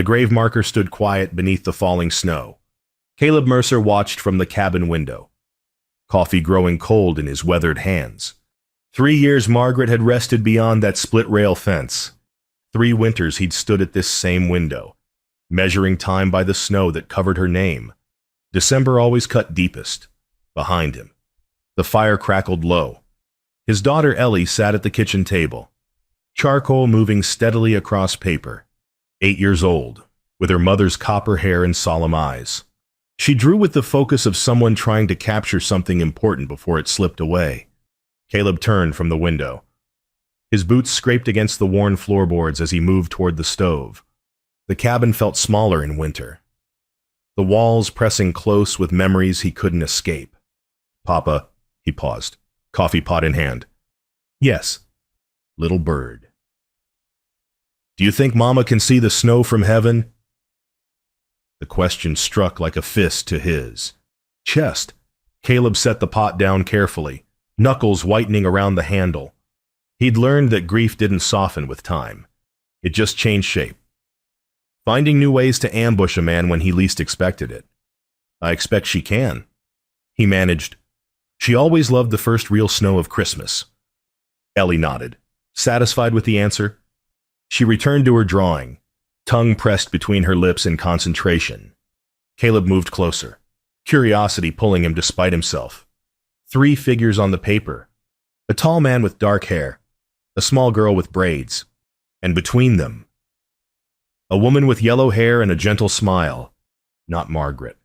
The grave marker stood quiet beneath the falling snow. Caleb Mercer watched from the cabin window, coffee growing cold in his weathered hands. 3 years Margaret had rested beyond that split-rail fence. 3 winters he'd stood at this same window, measuring time by the snow that covered her name. December always cut deepest, behind him. The fire crackled low. His daughter Ellie sat at the kitchen table, charcoal moving steadily across paper. 8 years old, with her mother's copper hair and solemn eyes. She drew with the focus of someone trying to capture something important before it slipped away. Caleb turned from the window. His boots scraped against the worn floorboards as he moved toward the stove. The cabin felt smaller in winter, the walls pressing close with memories he couldn't escape. "Papa," he paused, coffee pot in hand. "Yes, little bird. Do you think Mama can see the snow from heaven?" The question struck like a fist to his chest. Caleb set the pot down carefully, knuckles whitening around the handle. He'd learned that grief didn't soften with time. It just changed shape, finding new ways to ambush a man when he least expected it. "I expect she can," he managed. "She always loved the first real snow of Christmas." Ellie nodded, satisfied with the answer. She returned to her drawing, tongue pressed between her lips in concentration. Caleb moved closer, curiosity pulling him despite himself. 3 figures on the paper. A tall man with dark hair, a small girl with braids, and between them, a woman with yellow hair and a gentle smile. Not Margaret,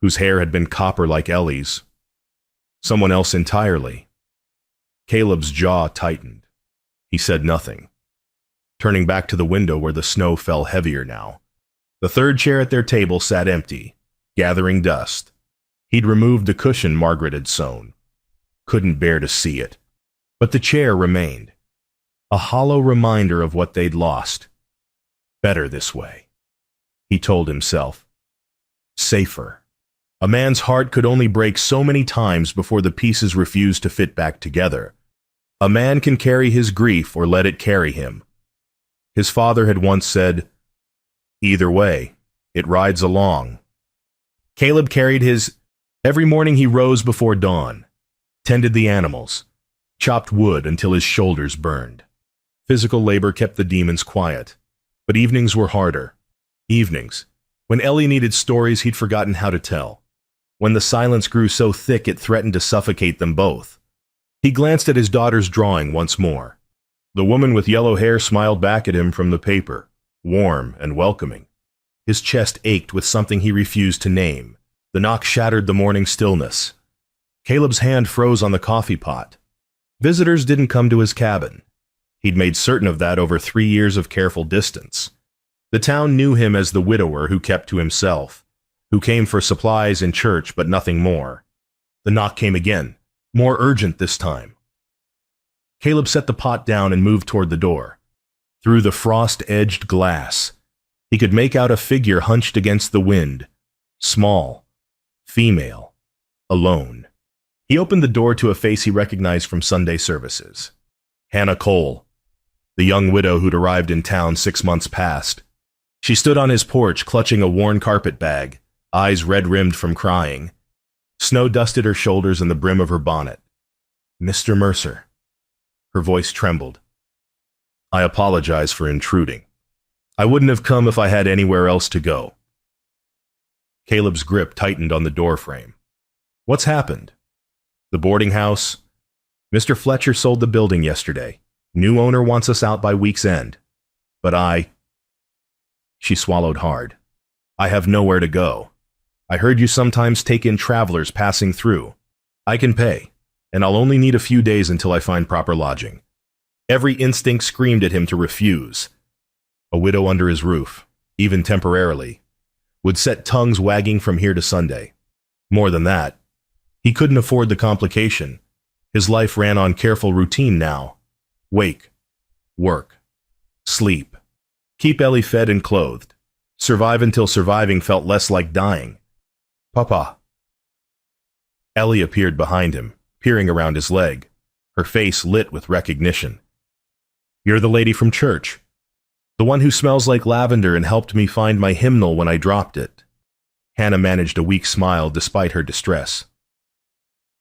whose hair had been copper like Ellie's. Someone else entirely. Caleb's jaw tightened. He said nothing, turning back to the window where the snow fell heavier now. The 3rd chair at their table sat empty, gathering dust. He'd removed the cushion Margaret had sewn. Couldn't bear to see it. But the chair remained, a hollow reminder of what they'd lost. Better this way, he told himself. Safer. A man's heart could only break so many times before the pieces refused to fit back together. A man can carry his grief or let it carry him. His father had once said, "Either way, it rides along." Caleb carried his. Every morning he rose before dawn, tended the animals, chopped wood until his shoulders burned. Physical labor kept the demons quiet, but evenings were harder. Evenings, when Ellie needed stories he'd forgotten how to tell, when the silence grew so thick it threatened to suffocate them both. He glanced at his daughter's drawing once more. The woman with yellow hair smiled back at him from the paper, warm and welcoming. His chest ached with something he refused to name. The knock shattered the morning stillness. Caleb's hand froze on the coffee pot. Visitors didn't come to his cabin. He'd made certain of that over 3 years of careful distance. The town knew him as the widower who kept to himself, who came for supplies and church but nothing more. The knock came again, more urgent this time. Caleb set the pot down and moved toward the door. Through the frost-edged glass, he could make out a figure hunched against the wind, small, female, alone. He opened the door to a face he recognized from Sunday services. Hannah Cole, the young widow who'd arrived in town 6 months past. She stood on his porch clutching a worn carpet bag, eyes red-rimmed from crying. Snow dusted her shoulders and the brim of her bonnet. "Mr. Mercer." Her voice trembled. "I apologize for intruding. I wouldn't have come if I had anywhere else to go." Caleb's grip tightened on the doorframe. "What's happened?" "The boarding house. Mr. Fletcher sold the building yesterday. New owner wants us out by week's end. But She swallowed hard. "I have nowhere to go. I heard you sometimes take in travelers passing through. I can pay, and I'll only need a few days until I find proper lodging." Every instinct screamed at him to refuse. A widow under his roof, even temporarily, would set tongues wagging from here to Sunday. More than that, he couldn't afford the complication. His life ran on careful routine now. Wake, work, sleep, keep Ellie fed and clothed, survive until surviving felt less like dying. "Papa." Ellie appeared behind him, peering around his leg, her face lit with recognition. "You're the lady from church." The one who smells like lavender and helped me find my hymnal when I dropped it. Hannah managed a weak smile despite her distress.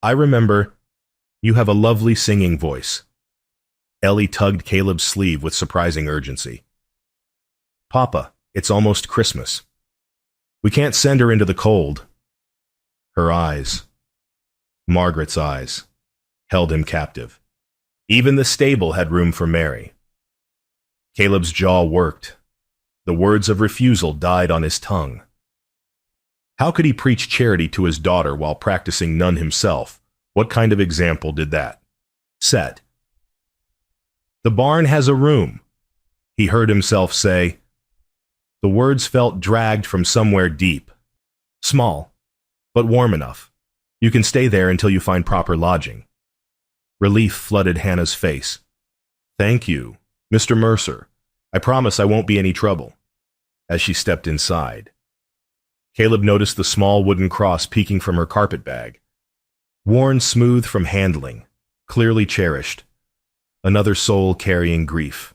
I remember. You have a lovely singing voice. Ellie tugged Caleb's sleeve with surprising urgency. Papa, it's almost Christmas. We can't send her into the cold. Her eyes, Margaret's eyes, held him captive. Even the stable had room for Mary. Caleb's jaw worked. The words of refusal died on his tongue. How could he preach charity to his daughter while practicing none himself? What kind of example did that set? The barn has a room, he heard himself say. The words felt dragged from somewhere deep. Small, but warm enough. You can stay there until you find proper lodging. Relief flooded Hannah's face. Thank you, Mr. Mercer. I promise I won't be any trouble. As she stepped inside, Caleb noticed the small wooden cross peeking from her carpet bag. Worn smooth from handling, clearly cherished. Another soul carrying grief,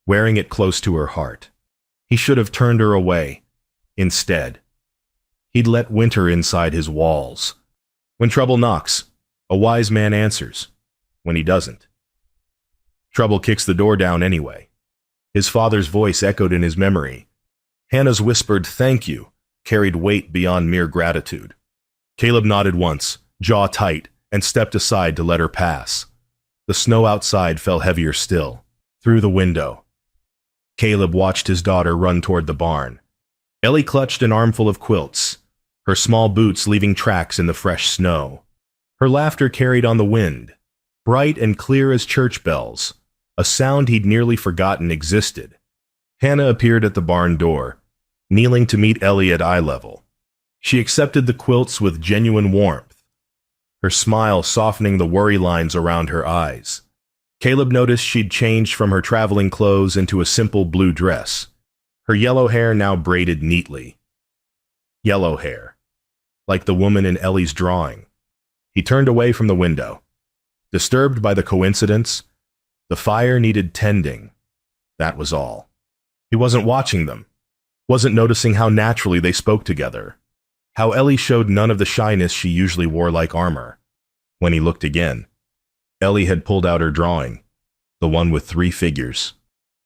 wearing it close to her heart. He should have turned her away. Instead, he'd let winter inside his walls. When trouble knocks, a wise man answers. When he doesn't, trouble kicks the door down anyway. His father's voice echoed in his memory. Hannah's whispered thank you carried weight beyond mere gratitude. Caleb nodded once, jaw tight, and stepped aside to let her pass. The snow outside fell heavier still. Through the window, Caleb watched his daughter run toward the barn. Ellie clutched an armful of quilts, her small boots leaving tracks in the fresh snow. Her laughter carried on the wind, bright and clear as church bells, a sound he'd nearly forgotten existed. Hannah appeared at the barn door, kneeling to meet Ellie at eye level. She accepted the quilts with genuine warmth, her smile softening the worry lines around her eyes. Caleb noticed she'd changed from her traveling clothes into a simple blue dress, her yellow hair now braided neatly. Yellow hair, like the woman in Ellie's drawing. He turned away from the window. Disturbed by the coincidence, the fire needed tending. That was all. He wasn't watching them, wasn't noticing how naturally they spoke together, how Ellie showed none of the shyness she usually wore like armor. When he looked again, Ellie had pulled out her drawing, the one with 3 figures.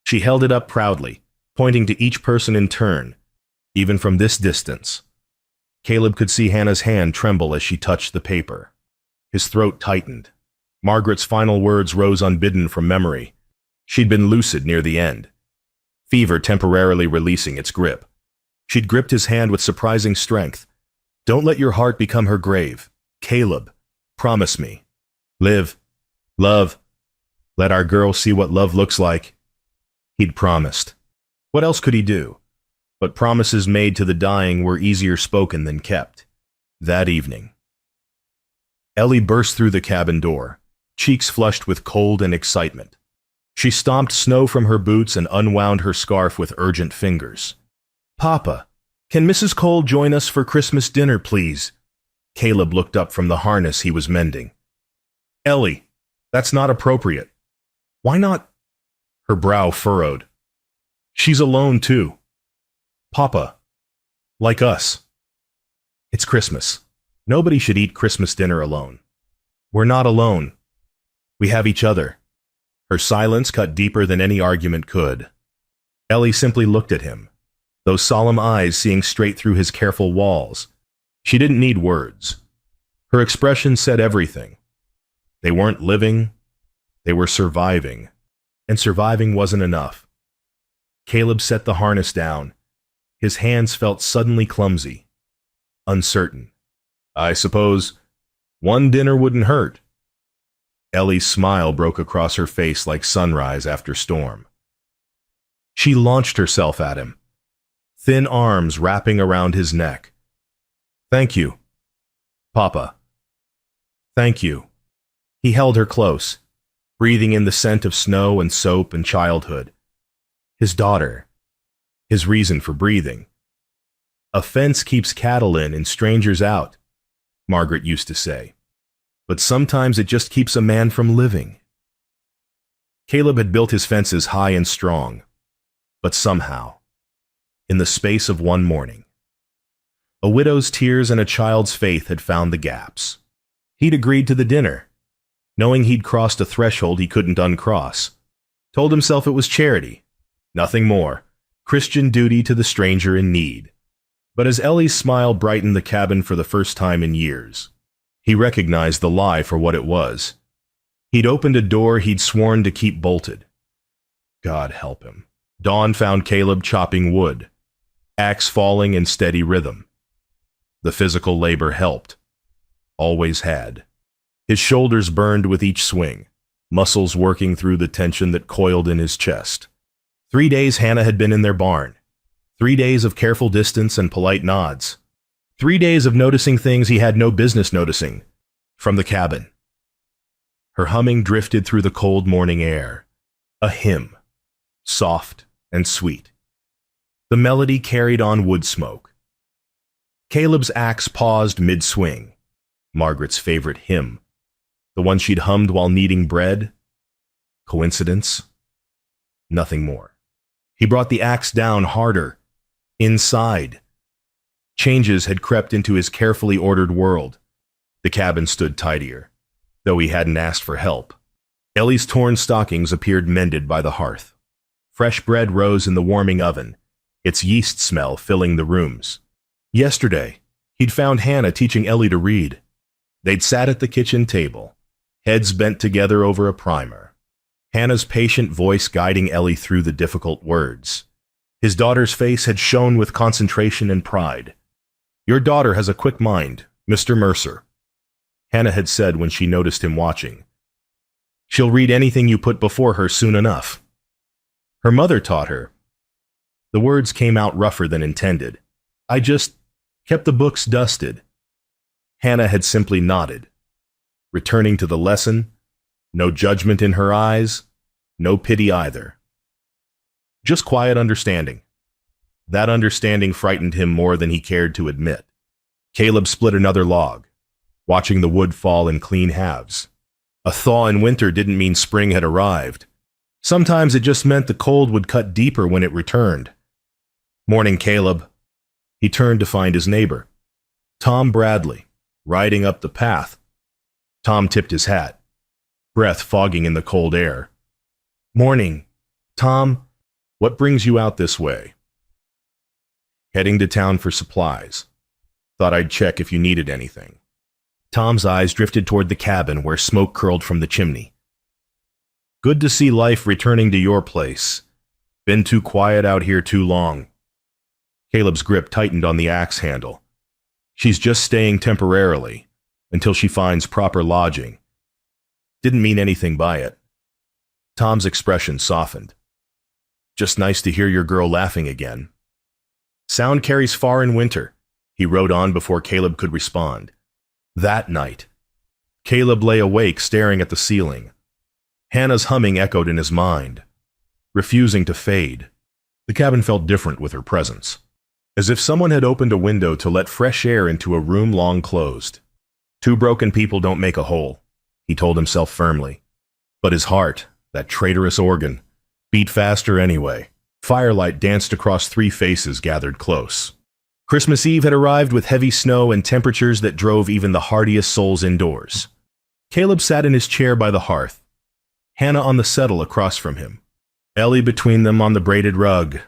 She held it up proudly, pointing to each person in turn. Even from this distance, Caleb could see Hannah's hand tremble as she touched the paper. His throat tightened. Margaret's final words rose unbidden from memory. She'd been lucid near the end, fever temporarily releasing its grip. She'd gripped his hand with surprising strength. Don't let your heart become her grave. Caleb, promise me. Live. Love. Let our girl see what love looks like. He'd promised. What else could he do? But promises made to the dying were easier spoken than kept. That evening, Ellie burst through the cabin door, cheeks flushed with cold and excitement. She stomped snow from her boots and unwound her scarf with urgent fingers. Papa, can Mrs. Cole join us for Christmas dinner, please? Caleb looked up from the harness he was mending. Ellie, that's not appropriate. Why not? Her brow furrowed. She's alone, too. Papa, like us. It's Christmas. Nobody should eat Christmas dinner alone. We're not alone. We have each other. Her silence cut deeper than any argument could. Ellie simply looked at him, those solemn eyes seeing straight through his careful walls. She didn't need words. Her expression said everything. They weren't living, they were surviving. And surviving wasn't enough. Caleb set the harness down. His hands felt suddenly clumsy, uncertain. I suppose one dinner wouldn't hurt. Ellie's smile broke across her face like sunrise after storm. She launched herself at him, thin arms wrapping around his neck. Thank you, Papa. Thank you. He held her close, breathing in the scent of snow and soap and childhood. His daughter, his reason for breathing. A fence keeps cattle in and strangers out, Margaret used to say. But sometimes it just keeps a man from living. Caleb had built his fences high and strong. But somehow, in the space of one morning, a widow's tears and a child's faith had found the gaps. He'd agreed to the dinner, knowing he'd crossed a threshold he couldn't uncross. Told himself it was charity, nothing more, Christian duty to the stranger in need. But as Ellie's smile brightened the cabin for the first time in years, he recognized the lie for what it was. He'd opened a door he'd sworn to keep bolted. God help him. Dawn found Caleb chopping wood, axe falling in steady rhythm. The physical labor helped. Always had. His shoulders burned with each swing, muscles working through the tension that coiled in his chest. 3 days Hannah had been in their barn. 3 days of careful distance and polite nods. 3 days of noticing things he had no business noticing. From the cabin, her humming drifted through the cold morning air. A hymn, soft and sweet. The melody carried on wood smoke. Caleb's axe paused mid-swing. Margaret's favorite hymn, the one she'd hummed while kneading bread. Coincidence? Nothing more. He brought the axe down harder. Inside. Changes had crept into his carefully ordered world. The cabin stood tidier, though he hadn't asked for help. Ellie's torn stockings appeared mended by the hearth. Fresh bread rose in the warming oven, its yeast smell filling the rooms. Yesterday, he'd found Hannah teaching Ellie to read. They'd sat at the kitchen table, heads bent together over a primer. Hannah's patient voice guiding Ellie through the difficult words. His daughter's face had shone with concentration and pride. "Your daughter has a quick mind, Mr. Mercer," Hannah had said when she noticed him watching. "She'll read anything you put before her soon enough. Her mother taught her." The words came out rougher than intended. "I just kept the books dusted." Hannah had simply nodded, returning to the lesson, no judgment in her eyes, no pity either. Just quiet understanding. That understanding frightened him more than he cared to admit. Caleb split another log, watching the wood fall in clean halves. A thaw in winter didn't mean spring had arrived. Sometimes it just meant the cold would cut deeper when it returned. "Morning, Caleb." He turned to find his neighbor, Tom Bradley, riding up the path. Tom tipped his hat, breath fogging in the cold air. "Morning, Tom. What brings you out this way?" "Heading to town for supplies. Thought I'd check if you needed anything." Tom's eyes drifted toward the cabin where smoke curled from the chimney. "Good to see life returning to your place. Been too quiet out here too long." Caleb's grip tightened on the axe handle. "She's just staying temporarily, until she finds proper lodging." Didn't mean anything by it. Tom's expression softened. "Just nice to hear your girl laughing again." "Sound carries far in winter," he wrote on before Caleb could respond. That night, Caleb lay awake staring at the ceiling. Hannah's humming echoed in his mind, refusing to fade. The cabin felt different with her presence, as if someone had opened a window to let fresh air into a room long closed. "Two broken people don't make a whole," he told himself firmly. But his heart, that traitorous organ, beat faster anyway. Firelight danced across 3 faces gathered close. Christmas Eve had arrived with heavy snow and temperatures that drove even the hardiest souls indoors. Caleb sat in his chair by the hearth, Hannah on the settle across from him, Ellie between them on the braided rug.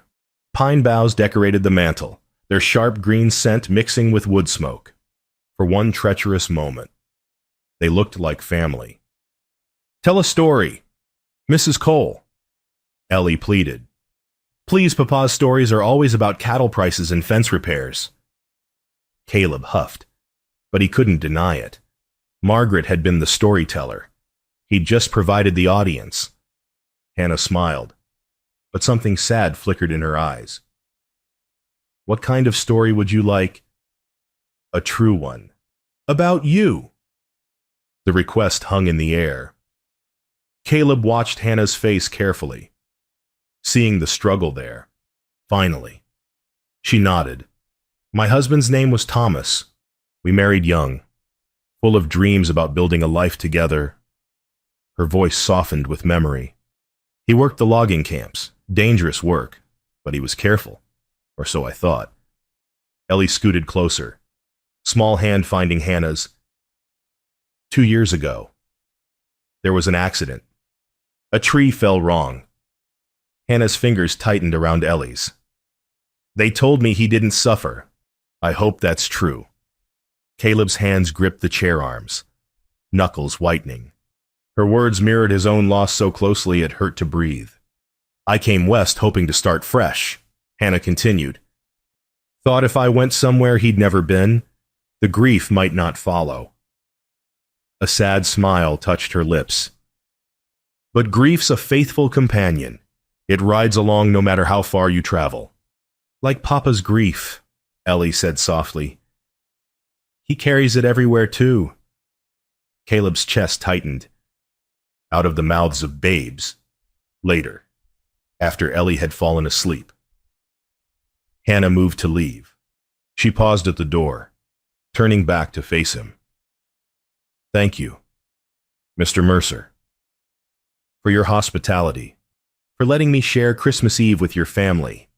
Pine boughs decorated the mantel, their sharp green scent mixing with wood smoke. For one treacherous moment, they looked like family. "Tell a story, Mrs. Cole," Ellie pleaded. "Please, Papa's stories are always about cattle prices and fence repairs." Caleb huffed, but he couldn't deny it. Margaret had been the storyteller. He'd just provided the audience. Hannah smiled, but something sad flickered in her eyes. "What kind of story would you like?" "A true one. About you." The request hung in the air. Caleb watched Hannah's face carefully, seeing the struggle there. Finally, she nodded. "My husband's name was Thomas. We married young, full of dreams about building a life together." Her voice softened with memory. "He worked the logging camps, dangerous work, But he was careful, or so I thought. Ellie scooted closer, small hand finding Hannah's. 2 years ago, there was an accident. A tree fell wrong. Hannah's fingers tightened around Ellie's. They told me he didn't suffer. I hope that's true. Caleb's hands gripped the chair arms, knuckles whitening. Her words mirrored his own loss so closely it hurt to breathe. I came west hoping to start fresh, Hannah continued. Thought if I went somewhere he'd never been, the grief might not follow. A sad smile touched her lips. But grief's a faithful companion. It rides along no matter how far you travel. Like Papa's grief, Ellie said softly. He carries it everywhere too. Caleb's chest tightened. Out of the mouths of babes. Later, after Ellie had fallen asleep. Hannah moved to leave. She paused at the door, turning back to face him. Thank you, Mr. Mercer, for your hospitality, for letting me share Christmas Eve with your family.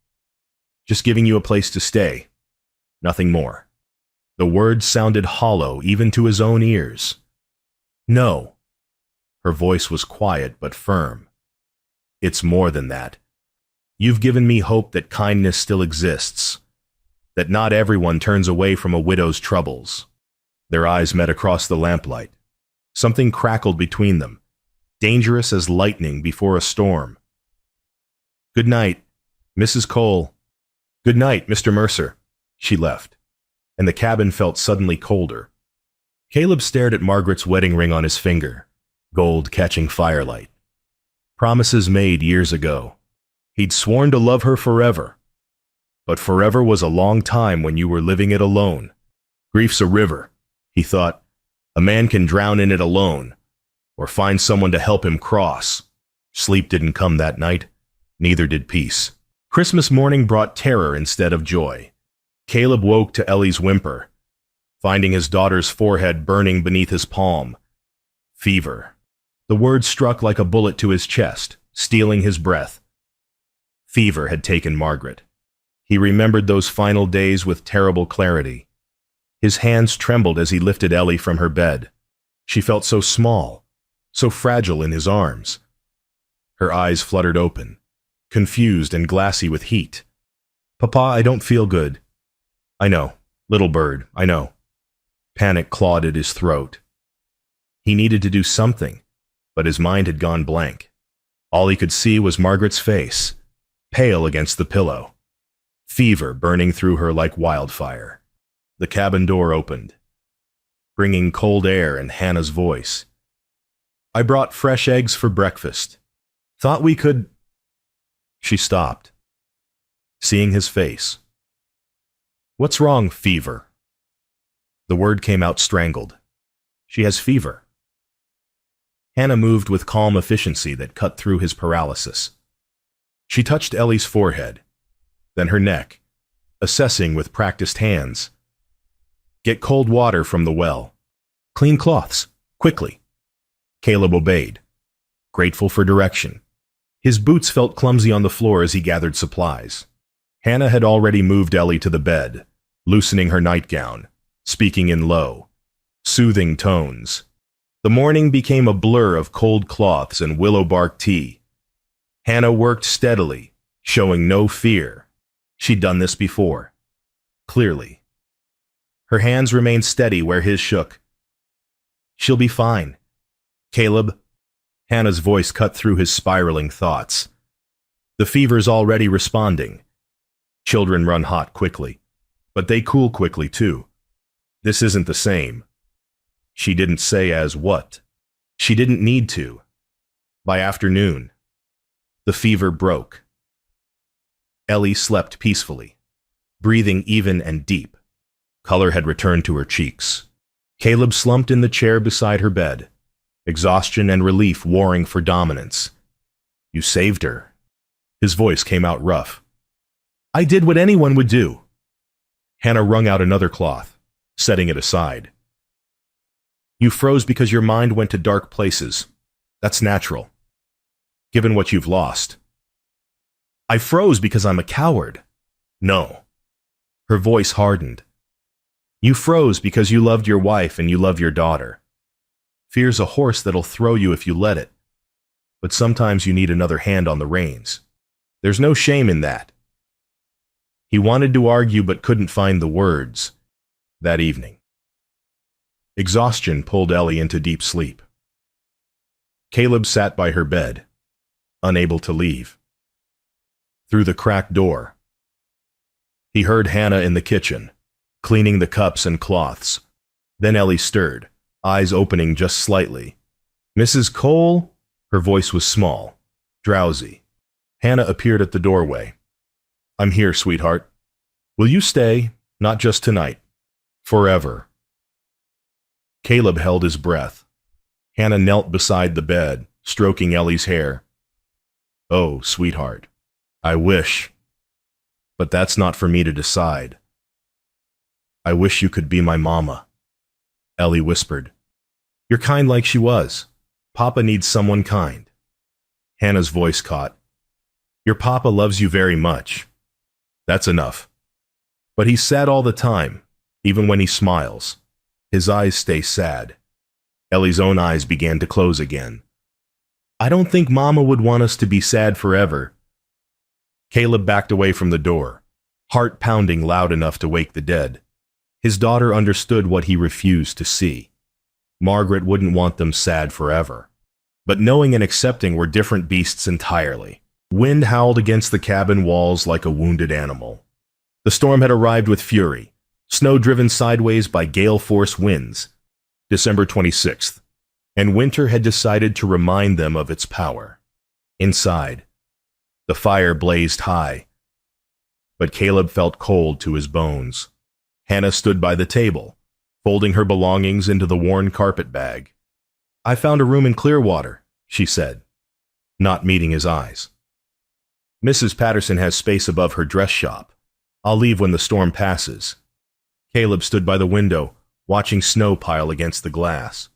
Just giving you a place to stay, nothing more. The words sounded hollow even to his own ears. No. Her voice was quiet but firm. It's more than that. You've given me hope that kindness still exists, that not everyone turns away from a widow's troubles. Their eyes met across the lamplight. Something crackled between them, dangerous as lightning before a storm. Good night, Mrs. Cole. Good night, Mr. Mercer. She left, and the cabin felt suddenly colder. Caleb stared at Margaret's wedding ring on his finger, gold catching firelight. Promises made years ago. He'd sworn to love her forever. But forever was a long time when you were living it alone. Grief's a river, he thought. A man can drown in it alone, or find someone to help him cross. Sleep didn't come that night, neither did peace. Christmas morning brought terror instead of joy. Caleb woke to Ellie's whimper, finding his daughter's forehead burning beneath his palm. Fever. The word struck like a bullet to his chest, stealing his breath. Fever had taken Margaret. He remembered those final days with terrible clarity. His hands trembled as he lifted Ellie from her bed. She felt so small, so fragile in his arms. Her eyes fluttered open, confused and glassy with heat. Papa, I don't feel good. I know, little bird, I know. Panic clawed at his throat. He needed to do something, but his mind had gone blank. All he could see was Margaret's face, pale against the pillow, fever burning through her like wildfire. The cabin door opened, bringing cold air and Hannah's voice. I brought fresh eggs for breakfast. Thought we could... She stopped, seeing his face. What's wrong, Fever? The word came out strangled. She has fever. Hannah moved with calm efficiency that cut through his paralysis. She touched Ellie's forehead, then her neck, assessing with practiced hands. Get cold water from the well. Clean cloths, quickly. Caleb obeyed, grateful for direction. His boots felt clumsy on the floor as he gathered supplies. Hannah had already moved Ellie to the bed, loosening her nightgown, speaking in low, soothing tones. The morning became a blur of cold cloths and willow bark tea. Hannah worked steadily, showing no fear. She'd done this before. Clearly. Her hands remained steady where his shook. She'll be fine. Caleb. Hannah's voice cut through his spiraling thoughts. The fever's already responding. Children run hot quickly, but they cool quickly too. This isn't the same. She didn't say as what. She didn't need to. By afternoon, the fever broke. Ellie slept peacefully, breathing even and deep. Color had returned to her cheeks. Caleb slumped in the chair beside her bed, exhaustion and relief warring for dominance. You saved her. His voice came out rough. I did what anyone would do. Hannah wrung out another cloth, setting it aside. You froze because your mind went to dark places. That's natural, given what you've lost. I froze because I'm a coward. No. Her voice hardened. You froze because you loved your wife and you love your daughter. Fear's a horse that'll throw you if you let it. But sometimes you need another hand on the reins. There's no shame in that. He wanted to argue but couldn't find the words that evening. Exhaustion pulled Ellie into deep sleep. Caleb sat by her bed, unable to leave. Through the cracked door, he heard Hannah in the kitchen, cleaning the cups and cloths. Then Ellie stirred, eyes opening just slightly. Mrs. Cole? Her voice was small, drowsy. Hannah appeared at the doorway. I'm here, sweetheart. Will you stay? Not just tonight. Forever. Caleb held his breath. Hannah knelt beside the bed, stroking Ellie's hair. Oh, sweetheart, I wish. But that's not for me to decide. I wish you could be my mama, Ellie whispered. You're kind like she was. Papa needs someone kind. Hannah's voice caught. Your papa loves you very much. That's enough. But he's sad all the time, even when he smiles. His eyes stay sad. Ellie's own eyes began to close again. I don't think Mama would want us to be sad forever. Caleb backed away from the door, heart pounding loud enough to wake the dead. His daughter understood what he refused to see. Margaret wouldn't want them sad forever. But knowing and accepting were different beasts entirely. Wind howled against the cabin walls like a wounded animal. The storm had arrived with fury, snow driven sideways by gale-force winds. December 26th, and winter had decided to remind them of its power. Inside, the fire blazed high, but Caleb felt cold to his bones. Hannah stood by the table, folding her belongings into the worn carpet bag. I found a room in Clearwater, she said, not meeting his eyes. Mrs. Patterson has space above her dress shop. I'll leave when the storm passes. Caleb stood by the window, watching snow pile against the glass.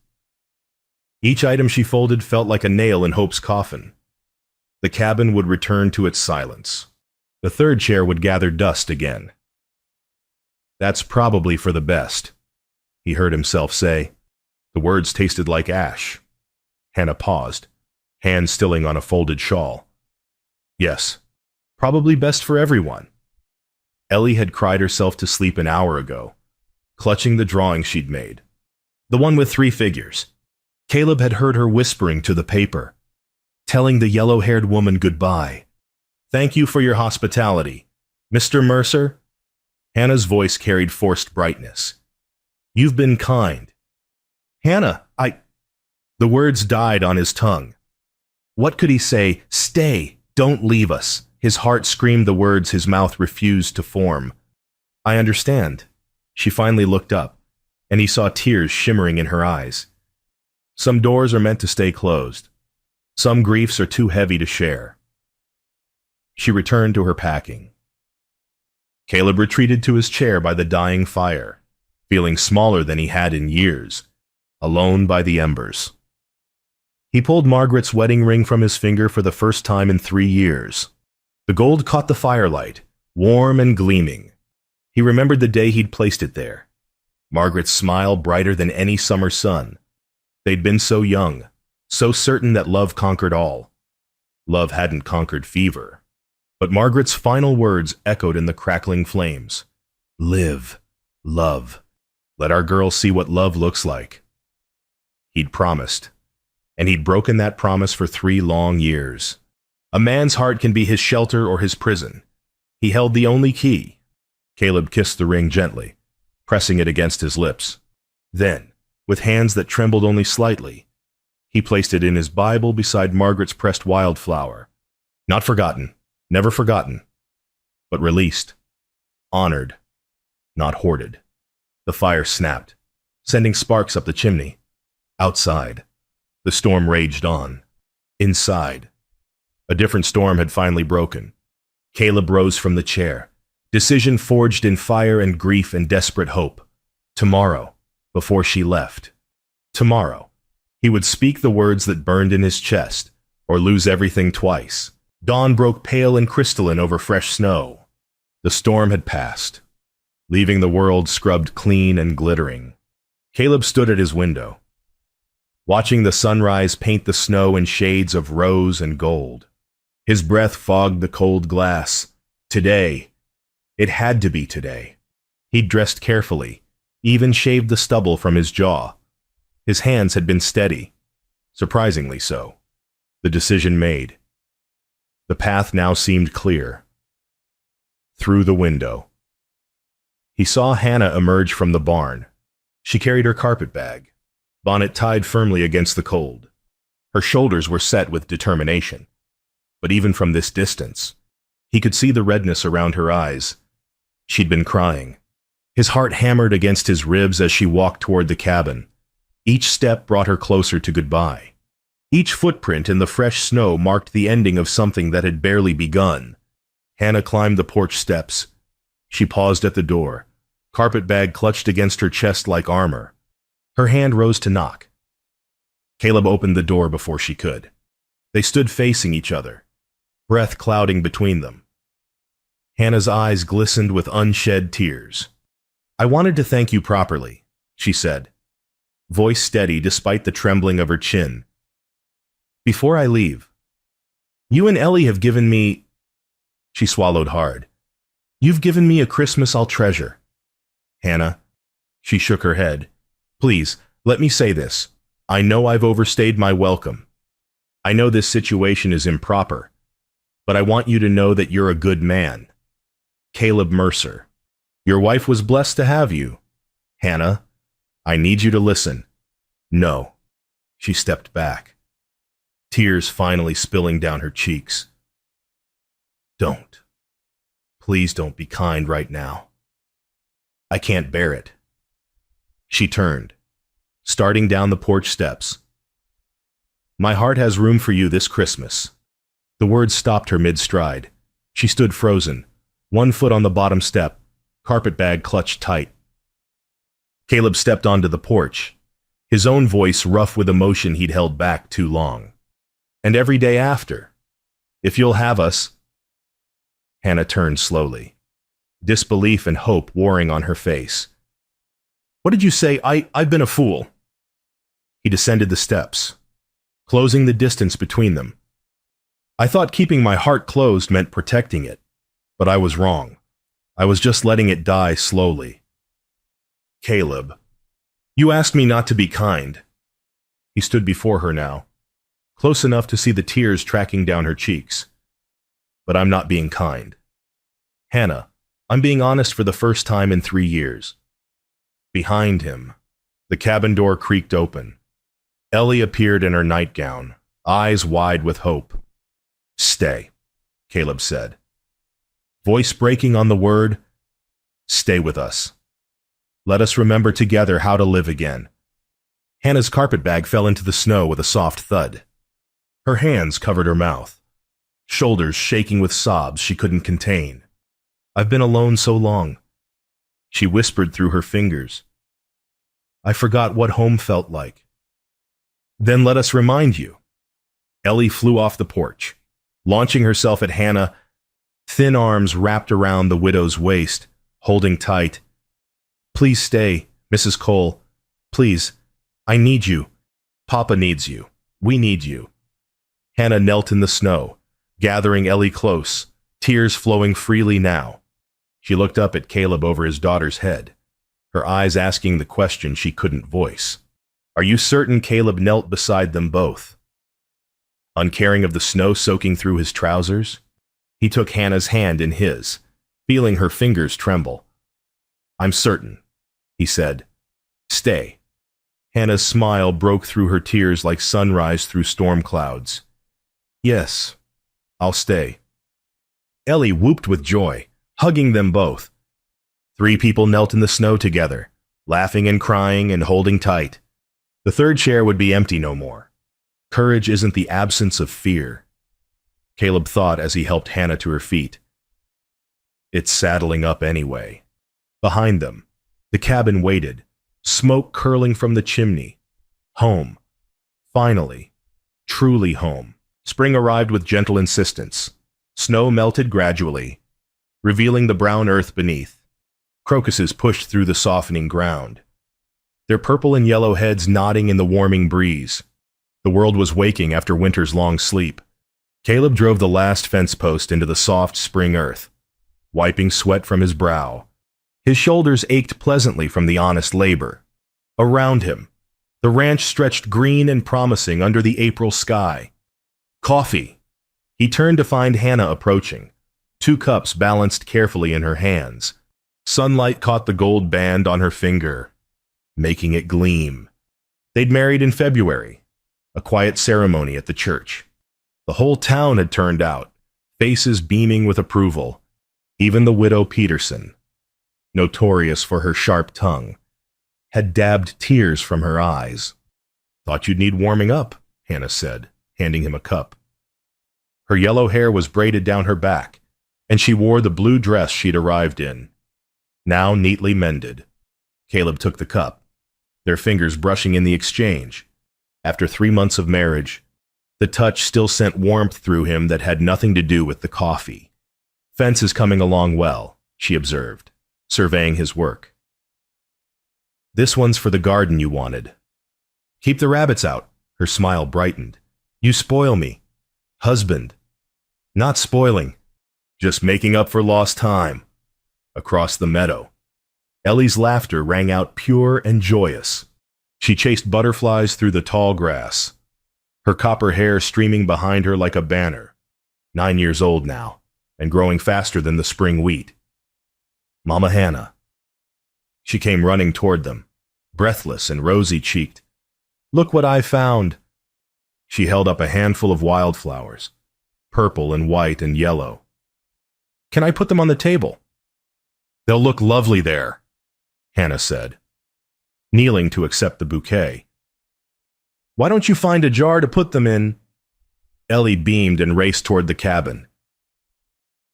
Each item she folded felt like a nail in Hope's coffin. The cabin would return to its silence. The third chair would gather dust again. That's probably for the best, he heard himself say. The words tasted like ash. Hannah paused, hand stilling on a folded shawl. Yes, probably best for everyone. Ellie had cried herself to sleep an hour ago, clutching the drawing she'd made. The one with 3 figures. Caleb had heard her whispering to the paper, telling the yellow-haired woman goodbye. Thank you for your hospitality, Mr. Mercer. Hannah's voice carried forced brightness. You've been kind. Hannah, The words died on his tongue. What could he say? Stay, don't leave us. His heart screamed the words his mouth refused to form. I understand. She finally looked up, and he saw tears shimmering in her eyes. Some doors are meant to stay closed. Some griefs are too heavy to share. She returned to her packing. Caleb retreated to his chair by the dying fire, feeling smaller than he had in years, alone by the embers. He pulled Margaret's wedding ring from his finger for the first time in 3 years. The gold caught the firelight, warm and gleaming. He remembered the day he'd placed it there. Margaret's smile brighter than any summer sun. They'd been so young, so certain that love conquered all. Love hadn't conquered fever. But Margaret's final words echoed in the crackling flames. Live, love. Let our girl see what love looks like. He'd promised, and he'd broken that promise for 3 long years. A man's heart can be his shelter or his prison. He held the only key. Caleb kissed the ring gently, pressing it against his lips. Then, with hands that trembled only slightly, he placed it in his Bible beside Margaret's pressed wildflower. Not forgotten, never forgotten, but released, honored, not hoarded. The fire snapped, sending sparks up the chimney. Outside, the storm raged on. Inside, a different storm had finally broken. Caleb rose from the chair, decision forged in fire and grief and desperate hope. Tomorrow, before she left. Tomorrow, he would speak the words that burned in his chest, or lose everything twice. Dawn broke pale and crystalline over fresh snow. The storm had passed, leaving the world scrubbed clean and glittering. Caleb stood at his window, watching the sunrise paint the snow in shades of rose and gold. His breath fogged the cold glass. Today. It had to be today. He'd dressed carefully, even shaved the stubble from his jaw. His hands had been steady, surprisingly so. The decision made. The path now seemed clear. Through the window. He saw Hannah emerge from the barn. She carried her carpet bag, bonnet tied firmly against the cold. Her shoulders were set with determination. But even from this distance, he could see the redness around her eyes. She'd been crying. His heart hammered against his ribs as she walked toward the cabin. Each step brought her closer to goodbye. Each footprint in the fresh snow marked the ending of something that had barely begun. Hannah climbed the porch steps. She paused at the door, carpet bag clutched against her chest like armor. Her hand rose to knock. Caleb opened the door before she could. They stood facing each other, breath clouding between them. Hannah's eyes glistened with unshed tears. "I wanted to thank you properly," she said, voice steady despite the trembling of her chin. "Before I leave, you and Ellie have given me—" She swallowed hard. "You've given me a Christmas I'll treasure." "Hannah," she shook her head, "please, let me say this. I know I've overstayed my welcome. I know this situation is improper, but I want you to know that you're a good man. Caleb Mercer. Your wife was blessed to have you. Hannah, I need you to listen." "No." She stepped back, tears finally spilling down her cheeks. "Don't. Please don't be kind right now. I can't bear it." She turned, starting down the porch steps. "My heart has room for you this Christmas." The words stopped her mid-stride. She stood frozen, one foot on the bottom step, carpet bag clutched tight. Caleb stepped onto the porch, his own voice rough with emotion he'd held back too long. "And every day after, if you'll have us—" Hannah turned slowly, disbelief and hope warring on her face. "What did you say? I've been a fool." He descended the steps, closing the distance between them. "I thought keeping my heart closed meant protecting it, but I was wrong. I was just letting it die slowly." "Caleb, you asked me not to be kind." He stood before her now, close enough to see the tears tracking down her cheeks. "But I'm not being kind. Hannah, I'm being honest for the first time in 3 years." Behind him, the cabin door creaked open. Ellie appeared in her nightgown, eyes wide with hope. "Stay," Caleb said, voice breaking on the word. "Stay with us. Let us remember together how to live again." Hannah's carpet bag fell into the snow with a soft thud. Her hands covered her mouth, shoulders shaking with sobs she couldn't contain. "I've been alone so long," she whispered through her fingers. "I forgot what home felt like." "Then let us remind you." Ellie flew off the porch, launching herself at Hannah, thin arms wrapped around the widow's waist, holding tight. "Please stay, Mrs. Cole. Please, I need you. Papa needs you. We need you." Hannah knelt in the snow, gathering Ellie close, tears flowing freely now. She looked up at Caleb over his daughter's head, her eyes asking the question she couldn't voice. "Are you certain?" Caleb knelt beside them both, uncaring of the snow soaking through his trousers. He took Hannah's hand in his, feeling her fingers tremble. "I'm certain," he said. "Stay." Hannah's smile broke through her tears like sunrise through storm clouds. "Yes, I'll stay." Ellie whooped with joy, hugging them both. 3 people knelt in the snow together, laughing and crying and holding tight. The third chair would be empty no more. Courage isn't the absence of fear, Caleb thought as he helped Hannah to her feet. It's saddling up anyway. Behind them, the cabin waited, smoke curling from the chimney. Home. Finally. Truly home. Spring arrived with gentle insistence. Snow melted gradually, revealing the brown earth beneath. Crocuses pushed through the softening ground, their purple and yellow heads nodding in the warming breeze. The world was waking after winter's long sleep. Caleb drove the last fence post into the soft spring earth, wiping sweat from his brow. His shoulders ached pleasantly from the honest labor. Around him, the ranch stretched green and promising under the April sky. Coffee. He turned to find Hannah approaching, 2 cups balanced carefully in her hands. Sunlight caught the gold band on her finger, making it gleam. They'd married in February, a quiet ceremony at the church. The whole town had turned out, faces beaming with approval. Even the widow Peterson, notorious for her sharp tongue, had dabbed tears from her eyes. "Thought you'd need warming up," Hannah said, handing him a cup. Her yellow hair was braided down her back, and she wore the blue dress she'd arrived in, now neatly mended. Caleb took the cup, their fingers brushing in the exchange. After 3 months of marriage, the touch still sent warmth through him that had nothing to do with the coffee. "Fence is coming along well," she observed, surveying his work. "This one's for the garden you wanted." "Keep the rabbits out," her smile brightened. "You spoil me. Husband." "Not spoiling, just making up for lost time." Across the meadow, Ellie's laughter rang out pure and joyous. She chased butterflies through the tall grass, her copper hair streaming behind her like a banner. 9 years old now, and growing faster than the spring wheat. "Mama Hannah." She came running toward them, breathless and rosy-cheeked. "Look what I found." She held up a handful of wildflowers, purple and white and yellow. "Can I put them on the table?" "They'll look lovely there," Hannah said, kneeling to accept the bouquet. "Why don't you find a jar to put them in?" Ellie beamed and raced toward the cabin.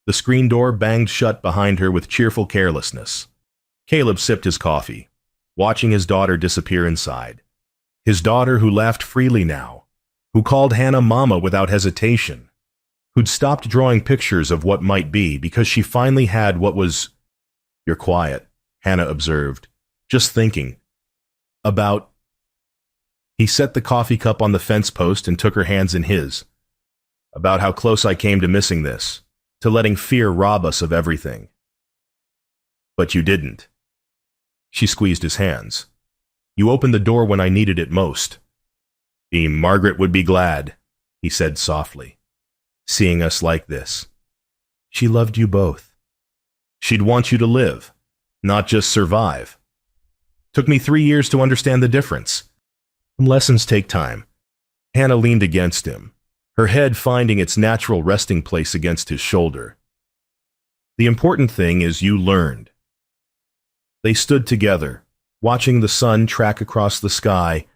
The screen door banged shut behind her with cheerful carelessness. Caleb sipped his coffee, watching his daughter disappear inside. His daughter who laughed freely now, who called Hannah Mama without hesitation, who'd stopped drawing pictures of what might be because she finally had what was... "You're quiet," Hannah observed, "just thinking. About..." He set the coffee cup on the fence post and took her hands in his. "About how close I came to missing this, to letting fear rob us of everything." "But you didn't." She squeezed his hands. "You opened the door when I needed it most." Margaret would be glad," he said softly, "seeing us like this. She loved you both. She'd want you to live, not just survive. Took me 3 years to understand the difference. Lessons take time." Hannah leaned against him, her head finding its natural resting place against his shoulder. "The important thing is you learned." They stood together, watching the sun track across the sky.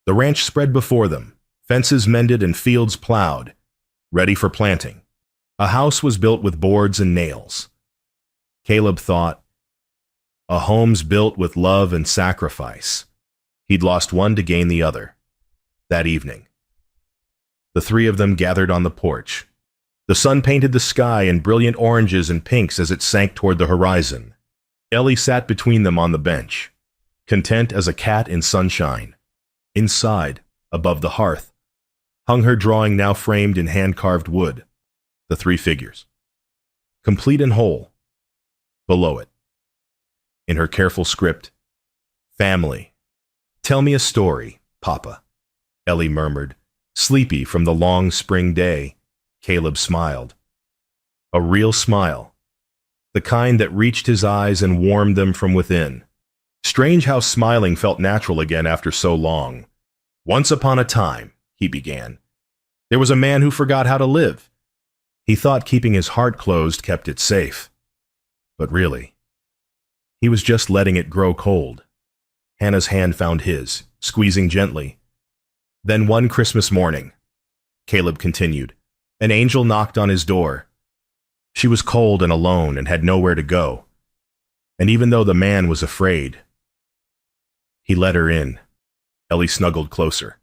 The ranch spread before them, fences mended and fields plowed, ready for planting. A house was built with boards and nails. Caleb thought, a home's built with love and sacrifice. He'd lost one to gain the other. That evening, the 3 of them gathered on the porch. The sun painted the sky in brilliant oranges and pinks as it sank toward the horizon. Ellie sat between them on the bench, content as a cat in sunshine. Inside, above the hearth, hung her drawing now framed in hand-carved wood, the 3 figures, complete and whole. Below it, in her careful script, "Family. Tell me a story, Papa," Ellie murmured, sleepy from the long spring day. Caleb smiled. A real smile, the kind that reached his eyes and warmed them from within. Strange how smiling felt natural again after so long. "Once upon a time," he began, "there was a man who forgot how to live. He thought keeping his heart closed kept it safe. But really, he was just letting it grow cold." Hannah's hand found his, squeezing gently. "Then one Christmas morning," Caleb continued, "an angel knocked on his door. She was cold and alone and had nowhere to go. And even though the man was afraid, he let her in." Ellie snuggled closer,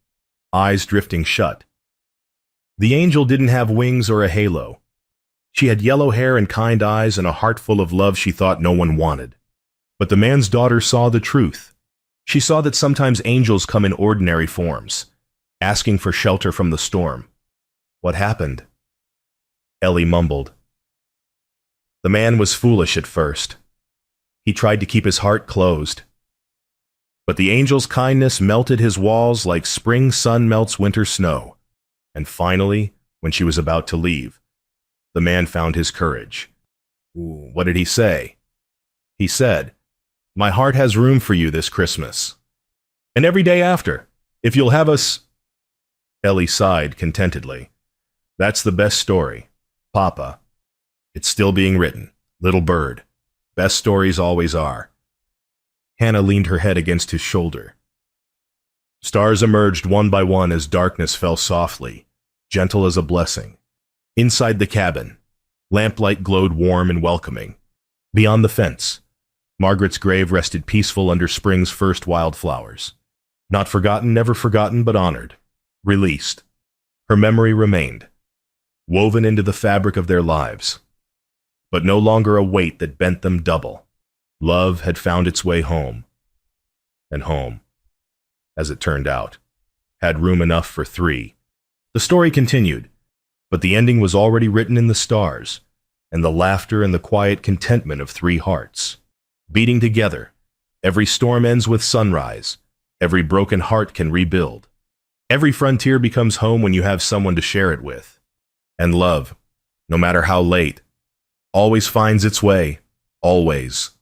eyes drifting shut. The angel didn't have wings or a halo. She had yellow hair and kind eyes and a heart full of love she thought no one wanted. But the man's daughter saw the truth. She saw that sometimes angels come in ordinary forms, asking for shelter from the storm. What happened? Ellie mumbled. The man was foolish at first. He tried to keep his heart closed. But the angel's kindness melted his walls like spring sun melts winter snow. And finally, when she was about to leave, the man found his courage. What did he say? He said, "My heart has room for you this Christmas. And every day after, if you'll have us." Ellie sighed contentedly. That's the best story, Papa. It's still being written. Little bird. Best stories always are. Hannah leaned her head against his shoulder. Stars emerged one by one as darkness fell softly, gentle as a blessing. Inside the cabin, lamplight glowed warm and welcoming. Beyond the fence, Margaret's grave rested peaceful under spring's first wildflowers. Not forgotten, never forgotten, but honored. Released. Her memory remained, woven into the fabric of their lives. But no longer a weight that bent them double. Love had found its way home. And home, as it turned out, had room enough for three. The story continued, but the ending was already written in the stars, and the laughter and the quiet contentment of three hearts. Beating together, every storm ends with sunrise, every broken heart can rebuild. Every frontier becomes home when you have someone to share it with. And love, no matter how late, always finds its way, always.